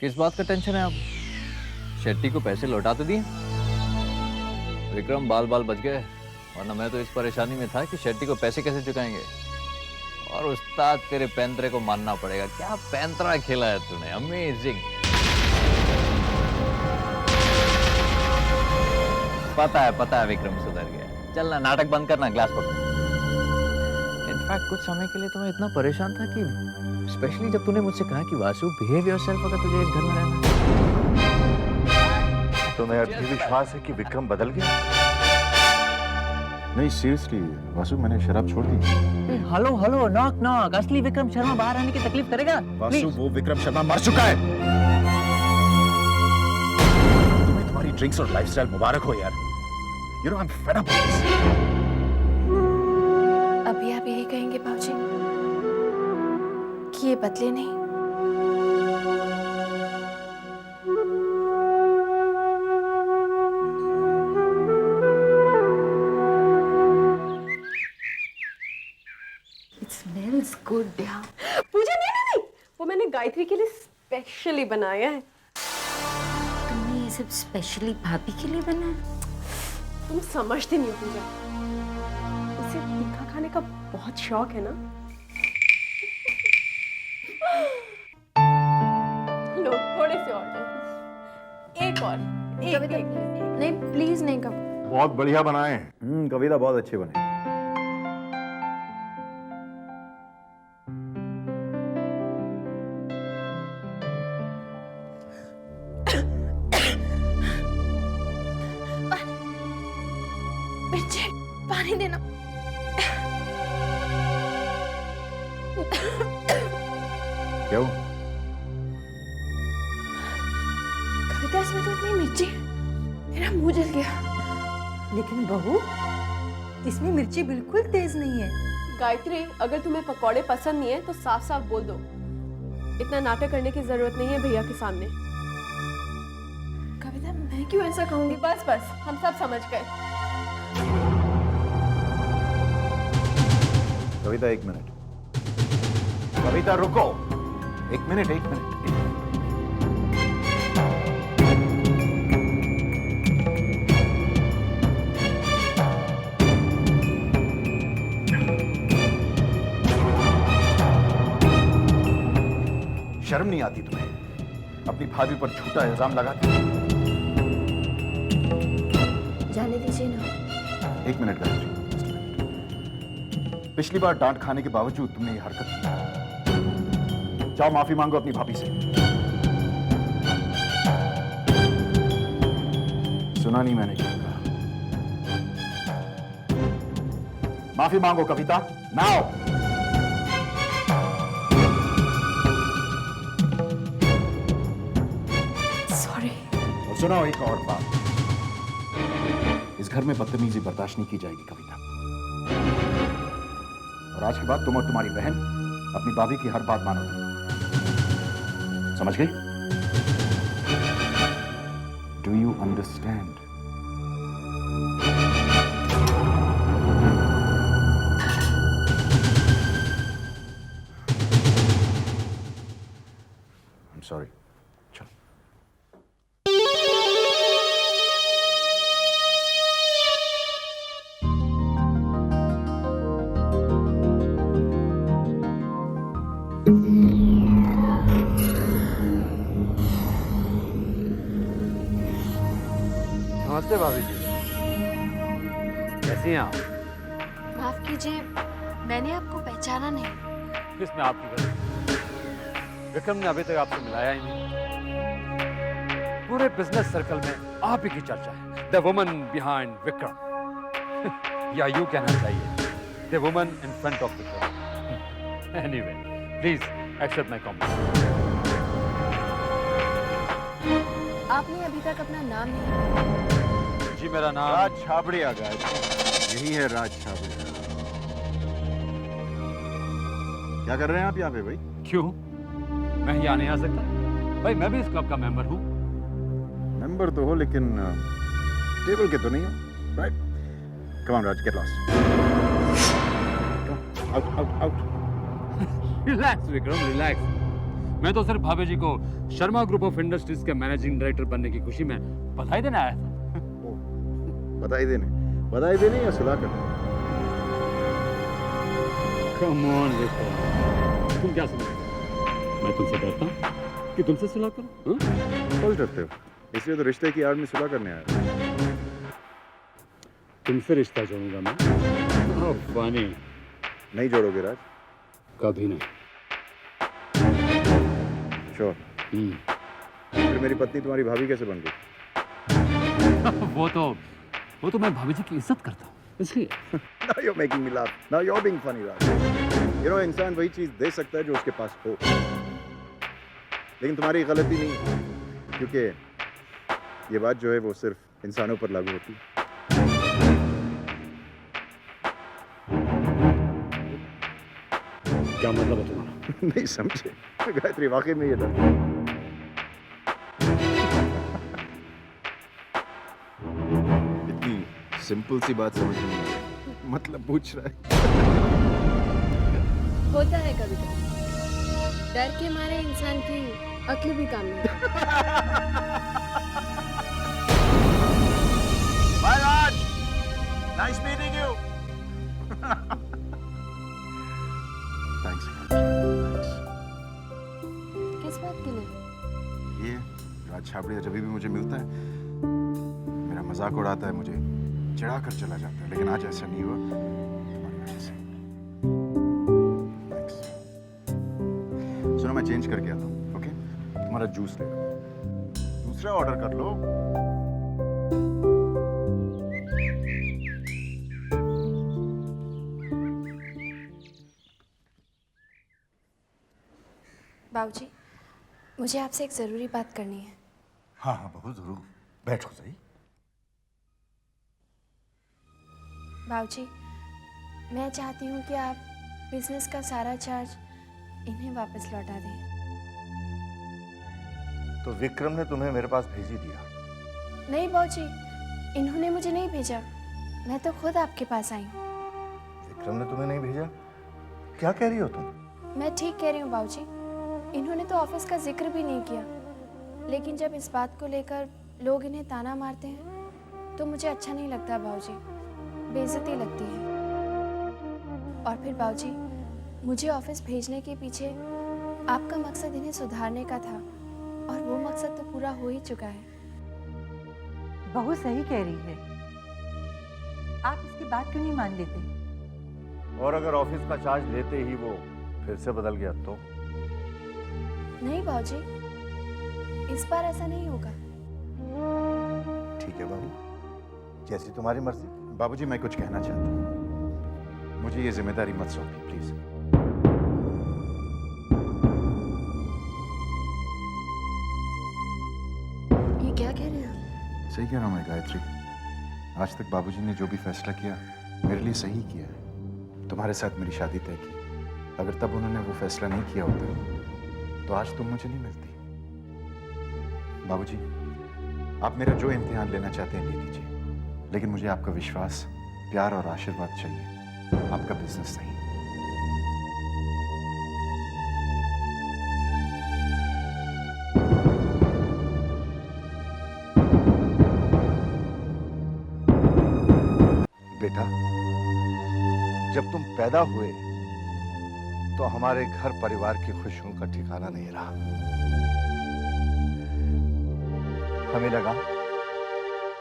किस बात का टेंशन है आप? शेट्टी को पैसे लौटा तो दिए? विक्रम बाल बाल बच गए, वरना मैं तो इस परेशानी में था कि शेट्टी को पैसे कैसे चुकाएंगे। और उस्ताद तेरे पैंतरे को मानना पड़ेगा, क्या पैंतरा खेला है तूने, अमेजिंग। पता है विक्रम सुधर गया। चलना नाटक बंद करना, ग्लास पकड़। इनफैक्ट कुछ समय के लिए तो मैं इतना परेशान था कि स्पेशली जब तूने मुझसे कहा कि वासु बिहेव योरसेल्फ अगर तुझे इस घर में रहना। तुम्हें अभी विश्वास है कि विक्रम बदल गया? नहीं सीरियसली वासु, मैंने शराब छोड़ दी। हेलो नॉक नॉक, असली विक्रम शर्मा बाहर आने की तकलीफ करेगा? वासु, वो विक्रम शर्मा मर चुका है। तुम्हें तुम्हारी ड्रिंक्स और लाइफस्टाइल मुबारक हो यार। You know, I'm fed up with this. अभी आप यही कहेंगे बाबूजी कि ये बदले नहीं? It smells good, yeah. पूजा नहीं, वो मैंने गायत्री के लिए स्पेशली बनाया है। तुमने ये सब स्पेशली भाभी के लिए बनाया? तुम समझती नहीं हो पूजा, उसे तीखा खाने का बहुत शौक है ना। लो थोड़े से और लो, एक और, एक। नहीं प्लीज नहीं कब। बहुत बढ़िया बनाए हैं। कविता बहुत अच्छे बने। मिर्ची पानी देना। क्या हुआ? कविता इसमें तो इतनी मिर्ची, मेरा मुंह जल गया। लेकिन बहू, इसमें मिर्ची बिल्कुल तेज नहीं है। गायत्री, अगर तुम्हें पकौड़े पसंद नहीं है तो साफ साफ बोल दो, इतना नाटक करने की जरूरत नहीं है भैया के सामने। कविता, मैं क्यों ऐसा कहूंगी? बस हम सब समझ गए। कविता एक मिनट, कविता रुको, एक मिनट। शर्म नहीं आती तुम्हें अपनी भाभी पर झूठा इल्जाम लगाते? जाने दीजिए ना। एक मिनट गायत्री, पिछली बार डांट खाने के बावजूद तुमने ये हरकत की। जाओ माफी मांगो अपनी भाभी से। सुना नहीं मैंने क्या कहा? माफी मांगो कविता, नाउ। सॉरी। और सुनो एक और बात, इस घर में बदतमीजी बर्दाश्त नहीं की जाएगी कविता। और आज के बाद तुम और तुम्हारी बहन अपनी भाभी की हर बात मानोगे, समझ गई? Do you understand? I am sorry. चलो। नमस्ते भाभी जी, कैसी हैं आप? माफ कीजिए, मैंने आपको पहचाना नहीं। किसने आपकी गलती? विक्रम ने अभी तक आपसे मिलाया ही नहीं। पूरे बिजनेस सर्कल में आप ही की चर्चा है, द वुमन बिहाइंड विक्रम। या यूं कहना चाहिए, the woman in front of Vikram. Anyway, please accept my compliment. आपने अभी तक अपना नाम नहीं। जी मेरा नाम राज छाबड़िया गायत्री, यही है राज छाबड़िया। क्या कर रहे हैं आप यहाँ पे भाई? क्यों, मैं यहाँ नहीं आ सकता? भाई मैं भी इस क्लब का मेंबर हूँ। मेंबर तो हो लेकिन टेबल के तो नहीं हो, right? Come on Raj, get lost. Out out out. Relax Vikram, relax. मैं तो सिर्फ भाभी जी को शर्मा ग्रुप ऑफ इंडस्ट्रीज के मैनेजिंग डायरेक्टर बनने की खुशी में बधाई देने आया था। बधाई देने या सुलह करने? कम ऑन विक्रम, तुम क्या समझते? मैं तुमसे डरता हूं कि तुमसे सुलह करूं? बहुत डरते हो, इसलिए तो रिश्ते की आड़ में सुलह करने आया। तुमसे रिश्ता जोड़ूंगा मैं? ओह फनी। नहीं जोड़ोगे राज? कभी नहीं। श्योर? फिर मेरी पत्नी तुम्हारी भाभी कैसे बन गई? वो तो मैं भाभी जी की इज्जत करता हूँ, इसलिए। Now you're making me laugh. Now you're being funny, Raj. You know, इंसान वही चीज दे सकता है जो उसके पास हो। लेकिन तुम्हारी गलती नहीं है, क्योंकि ये बात जो है वो सिर्फ इंसानों पर लागू होती है। क्या मतलब है तुम्हारा? नहीं समझे? गायत्री वाकई में ये था। इतनी सिंपल सी बात समझ में नहीं आई। मतलब पूछ रहा है। होता है कभी कभी, डर के मारे इंसान की अक्ल भी काम नहीं Bye, Raj. Nice meeting you. Thanks. किस बात के लिए? ये राज छाबड़िया जब भी मुझे मिलता है मेरा मजाक उड़ाता है, मुझे चिढ़ा कर चला जाता है, लेकिन आज ऐसा नहीं हुआ तुम्हारी वजह से। Thanks. सुनो, मैं चेंज करके आता हूँ, ओके? तुम्हारा जूस ले लो, दूसरा ऑर्डर कर लो। बाबूजी, मुझे आपसे एक ज़रूरी बात करनी है। हाँ हाँ बहू जरूर, बैठो सही। बाबूजी, मैं चाहती हूँ कि आप बिजनेस का सारा चार्ज इन्हें वापस लौटा दें। तो विक्रम ने तुम्हें मेरे पास भेज ही दिया? नहीं बाबूजी, इन्होंने मुझे नहीं भेजा, मैं तो खुद आपके पास आई हूँ। विक्रम ने तुम्हें नहीं भेजा? क्या कह रही हो तुम? मैं ठीक कह रही हूँ बाबूजी, इन्होंने तो ऑफिस का जिक्र भी नहीं किया, लेकिन जब इस बात को लेकर लोग इन्हें ताना मारते हैं तो मुझे अच्छा नहीं लगता बाबूजी, बेइज्जती लगती है। और फिर बाबूजी, मुझे ऑफिस भेजने के पीछे आपका मकसद इन्हें सुधारने का था, और वो मकसद तो पूरा हो ही चुका है। बहू सही कह रही है, आप इसकी बात क्यों नहीं मान लेते? और अगर ऑफिस का चार्ज लेते ही वो फिर से बदल गया तो? नहीं बाबूजी, इस बार ऐसा नहीं होगा। ठीक है बहू, जैसी तुम्हारी मर्जी। बाबूजी, मैं कुछ कहना चाहता हूँ, मुझे ये जिम्मेदारी मत सौंपिए प्लीज। ये क्या कह रहे हैं आप? सही कह रहा हूँ मैं गायत्री, आज तक बाबूजी ने जो भी फैसला किया मेरे लिए सही किया है। तुम्हारे साथ मेरी शादी तय की, अगर तब उन्होंने वो फैसला नहीं किया होता तो आज तुम मुझे नहीं मिलती। बाबूजी, आप मेरा जो इम्तिहान लेना चाहते हैं ले लीजिए, लेकिन मुझे आपका विश्वास, प्यार और आशीर्वाद चाहिए, आपका बिजनेस नहीं। बेटा, जब तुम पैदा हुए तो हमारे घर परिवार की खुशियों का ठिकाना नहीं रहा। हमें लगा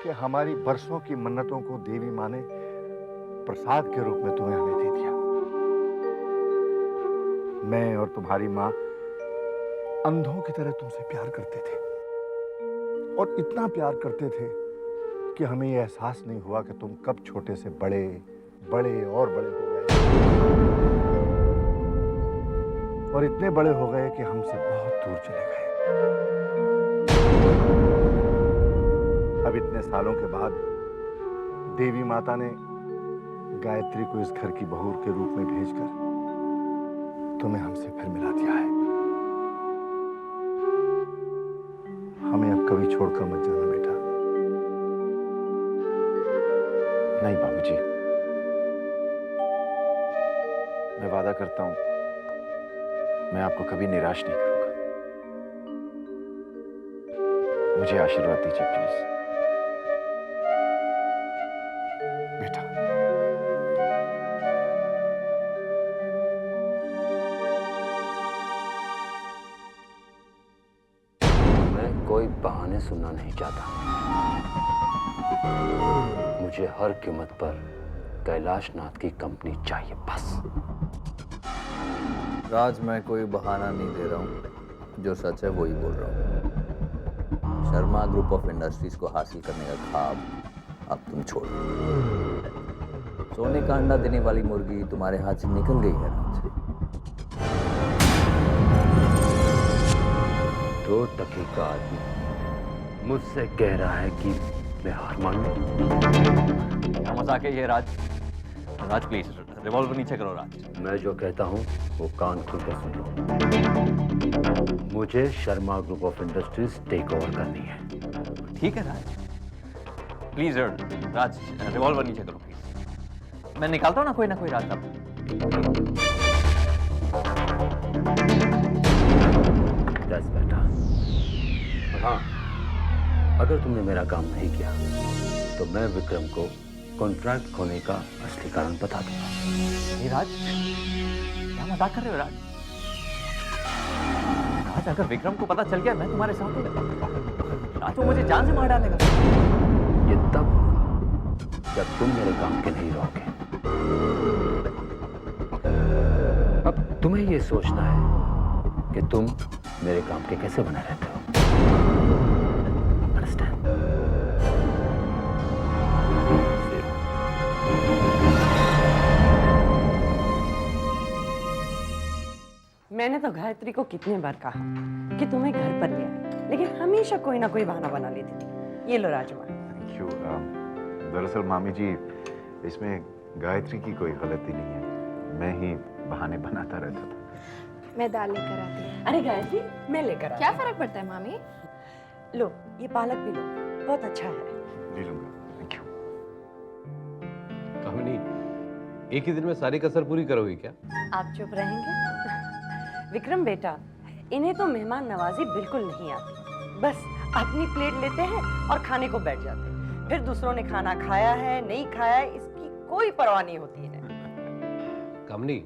कि हमारी बरसों की मन्नतों को देवी माँ ने प्रसाद के रूप में तुम्हें हमें दे दिया। मैं और तुम्हारी माँ अंधों की तरह तुमसे प्यार करते थे, और इतना प्यार करते थे कि हमें यह एहसास नहीं हुआ कि तुम कब छोटे से बड़े बड़े और बड़े हो गए, और इतने बड़े हो गए कि हमसे बहुत दूर चले गए। अब इतने सालों के बाद देवी माता ने गायत्री को इस घर की बहू के रूप में भेजकर तुम्हें हमसे फिर मिला दिया है। हमें अब कभी छोड़कर मत जाना बेटा। नहीं बाबूजी, मैं वादा करता हूं मैं आपको कभी निराश नहीं करूंगा। मुझे आशीर्वाद दीजिए प्लीज। बेटा, मैं कोई बहाने सुनना नहीं चाहता। मुझे हर कीमत पर कैलाश नाथ की कंपनी चाहिए, बस। राज, मैं कोई बहाना नहीं दे रहा हूँ, जो सच है वही बोल रहा हूँ। शर्मा ग्रुप ऑफ इंडस्ट्रीज को हासिल करने का ख्वाब अब तुम छोड़ दो। सोने का अंडा देने वाली मुर्गी तुम्हारे हाथ से निकल गई है राज। 2 टके का आदमी मुझसे कह रहा है कि मैं हार मान लूं। क्या मजाक है ये राज? राज प्लीज रिवॉल्वर नीचे करो राज। मैं जो कहता हूं वो कान खोल कर सुन लो। मुझे Sharma group of industries take over करनी है। ठीक है राज, प्लीज राज रिवॉल्वर नीचे करो प्लीज। मैं निकालता हूँ ना कोई रास्ता। बस बेटा। हाँ, अगर तुमने मेरा काम नहीं किया तो मैं विक्रम को कॉन्ट्रैक्ट खोने का असली कारण बता दूंगा। ये राज, क्या मजाक कर रहे हो राज? राज, अगर विक्रम को पता चल गया मैं तुम्हारे साथ हूँ राज, वो मुझे जान से मार डालेगा। ये तब होगा जब तुम मेरे काम के नहीं रहोगे। अब तुम्हें ये सोचना है कि तुम मेरे काम के कैसे बने रहते हो। अंडरस्टैंड? मैंने तो गायत्री को कितने बार कहा कि तुम्हें घर पर ले आए, लेकिन हमेशा कोई ना कोई बहाना बना लेती थी। ये लो राजमा। Thank you. दरअसल मामी जी, इसमें गायत्री की कोई गलती नहीं है, मैं ही बहाने बनाता रहता था। मैं दाल लेकर आती हूँ। अरे गायत्री, मैं लेकर क्या फर्क पड़ता है मामी? लो, ये पालक भी लो, बहुत अच्छा है। ले लूंगा। Thank you. कामिनी, एक ही दिन में सारी कसर पूरी करोगी क्या? आप चुप रहेंगे? विक्रम बेटा, इन्हें तो मेहमान नवाजी बिल्कुल नहीं आती। बस अपनी प्लेट लेते हैं और खाने को बैठ जाते हैं। फिर दूसरों ने खाना खाया है नहीं खाया है इसकी कोई परवाह नहीं होती इन्हें। कामिनी,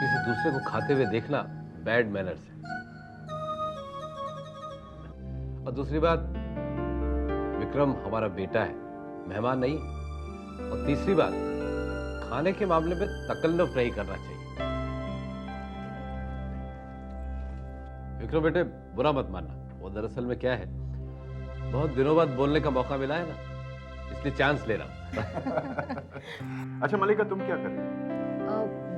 किसी दूसरे को खाते हुए देखना बैड मैनर्स है। और दूसरी बात, विक्रम हमारा बेटा है, मेहमान नहीं। और तीसरी बात, खाने के मामले में तकल्लुफ नहीं करना चाहिए। विक्रम बेटे, बुरा मत मानना, वो दरअसल में क्या है, बहुत दिनों बाद बोलने का मौका मिला है ना, इसलिए चांस ले रहा हूं। अच्छा मलिका, तुम क्या कर रही हो?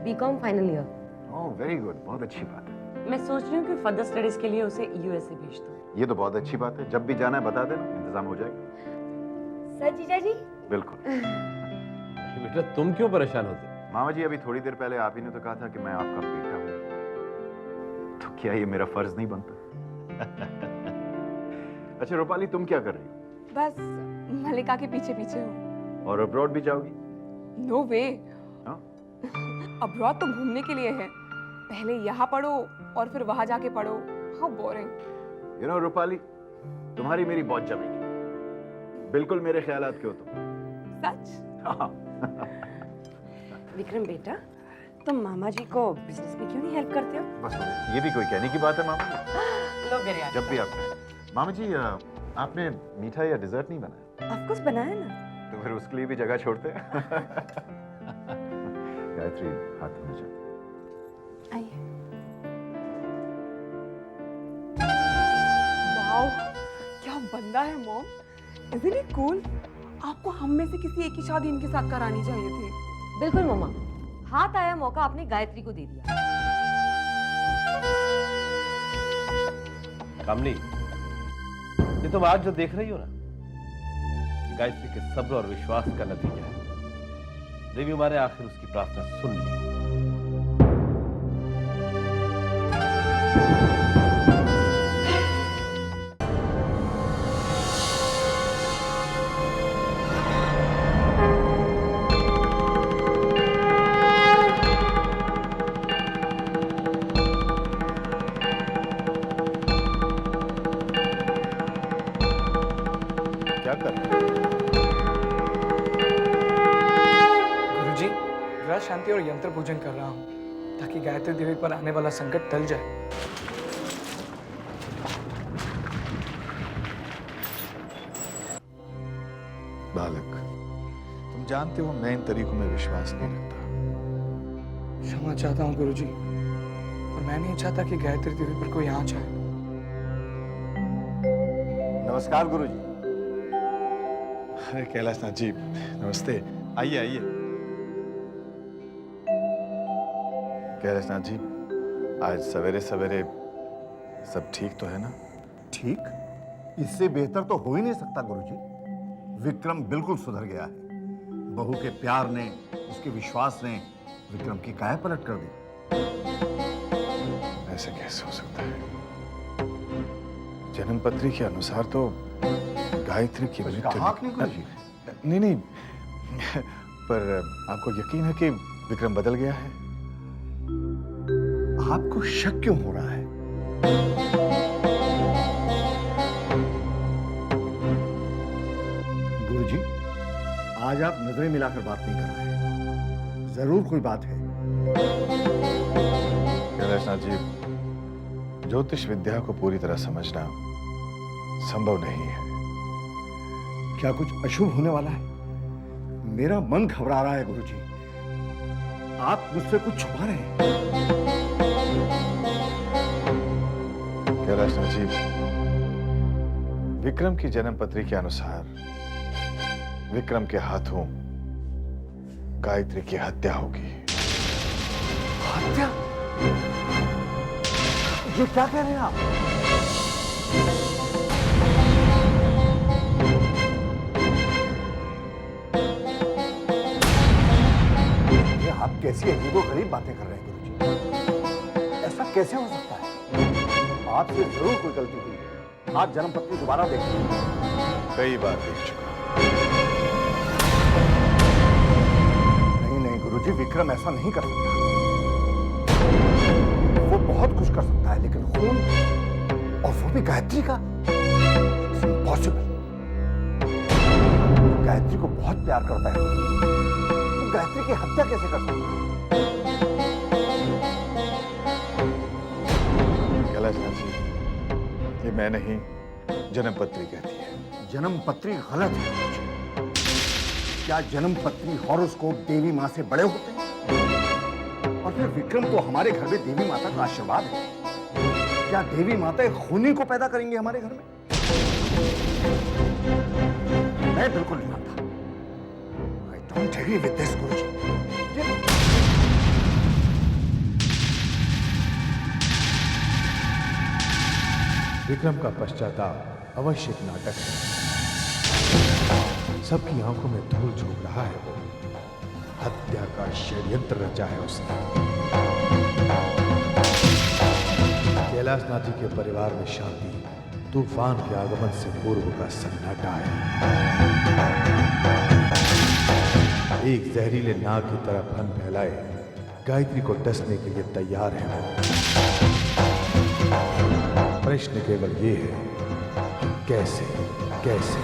BCom final year. Oh very good, बहुत अच्छी बात है। मैं सोच रही हूँ कि फर्दर स्टडीज के लिए उसे यूएसए भेज दूँ। ये तो बहुत अच्छी बात है, जब भी जाना है बता देना, इंतजाम हो जाएगा। सर जीजा जी? बिल्कुल। बेटा, तुम क्यों परेशान होते? मामा जी, अभी थोड़ी देर पहले आप ही ने तो कहा था कि मैं आपका बेटा हूँ, तो क्या ये मेरा फर्ज नहीं बनता? अच्छा रूपाली, तुम क्या कर रही हो? बस मलिका के पीछे पीछे हूँ। और अब्रॉड भी जाओगी? नो वे। हाँ? अब्रॉड तो घूमने के लिए है, पहले यहाँ पढ़ो और फिर वहां जाके पढ़ो। How boring. You know Rupali, तुम्हारी मेरी बहुत जमेगी, बिल्कुल मेरे ख्यालात के हो तुम। सच? हाँ। विक्रम बेटा, तुम मामा जी को बिजनेस में क्यों नहीं हेल्प करते हो? बस ये भी कोई कहने की बात है मामा जी? लो मेरे जब भी आप कहें। मामा जी, आपने मीठा या डिजर्ट नहीं बनाया? ऑफ कोर्स बनाया ना। तो फिर उसके लिए भी जगह छोड़ते हैं। गायत्री, हाथ धोने चल। आइए। वाओ, क्या बंदा है मॉम। Isn't it cool? आपको हम में से किसी एक की शादी इनके साथ करानी चाहिए थी। बिल्कुल मम्मा, हाथ आया मौका आपने गायत्री को दे दिया। कामनी, ये तुम आज जो देख रही हो ना, गायत्री के सब्र और विश्वास का नतीजा है। देवी माँ ने आखिर उसकी प्रार्थना सुन ली। ग्रह शांति और यंत्र पूजन कर रहा हूँ ताकि गायत्री देवी पर आने वाला संकट टल जाए। बालक, तुम जानते हो मैं इन तरीकों में विश्वास नहीं रखता। क्षमा चाहता हूँ गुरुजी, और मैं नहीं चाहता कि गायत्री देवी पर कोई आंच आए। नमस्कार गुरुजी। अरे कैलाशनाथ जी, नमस्ते। आइए आइए। कैलाशनाथ जी, आज सवेरे सवेरे सब ठीक तो है ना? ठीक? इससे बेहतर तो हो ही नहीं सकता गुरुजी। विक्रम बिल्कुल सुधर गया है। बहू के प्यार ने, उसके विश्वास ने विक्रम की काया पलट कर दी। ऐसे कैसे हो सकता है? जन्म पत्री के अनुसार तो गायत्री की मृत्यु कहा आपने गुरुजी? नहीं, पर आपको यकीन है कि विक्रम बदल गया है? आपको शक क्यों हो रहा है? गुरुजी, आज आप नजरें मिलाकर बात नहीं कर रहे हैं। जरूर कोई बात है। कैलाशनाथ जी, ज्योतिष विद्या को पूरी तरह समझना संभव नहीं है। क्या कुछ अशुभ होने वाला है? मेरा मन घबरा रहा है गुरुजी। आप मुझसे कुछ छुपा रहे हैं। कैलाशनाथ जी, विक्रम की जन्म पत्री के अनुसार विक्रम के हाथों गायत्री की हत्या होगी। हत्या? ये क्या कह रहे हैं आप? ये आप कैसी अजीबोगरीब बातें कर रहे हैं गुरुजी? ऐसा कैसे हो सकता है? आपसे जरूर कोई गलती हुई है। आप जन्म पत्री दोबारा देखें। कई बार देख चुका। नहीं गुरुजी, विक्रम ऐसा नहीं कर सकता। वो बहुत कुछ कर सकता है, लेकिन खून, और वो भी गायत्री का, इम्पॉसिबल। गायत्री को बहुत प्यार करता है, तो गायत्री की हत्या कैसे कर सकता है? कैलाशनाथ जी, ये मैं नहीं, जन्म पत्री कहती है। जन्म पत्री गलत है। क्या जन्म पत्री हॉरोस्कोप देवी माँ से बड़े होते हैं? और फिर विक्रम तो हमारे घर में देवी माता का आशीर्वाद है। क्या देवी माता एक खूनी को पैदा करेंगे हमारे घर में? मैं बिल्कुल नहीं मानता। I don't agree with this, गुरुजी। विक्रम का पश्चाताप अवश्य एक नाटक है। सबकी आंखों में धूल झोंक रहा है। वो हत्या का षड्यंत्र रचा है उसने। कैलाशनाथ जी के परिवार में शांति तूफान के आगमन से पूर्व का सन्नाटा है। एक जहरीले नाग की तरह फन फैलाए गायत्री को डसने के लिए तैयार है वो। प्रश्न केवल ये है, कैसे कैसे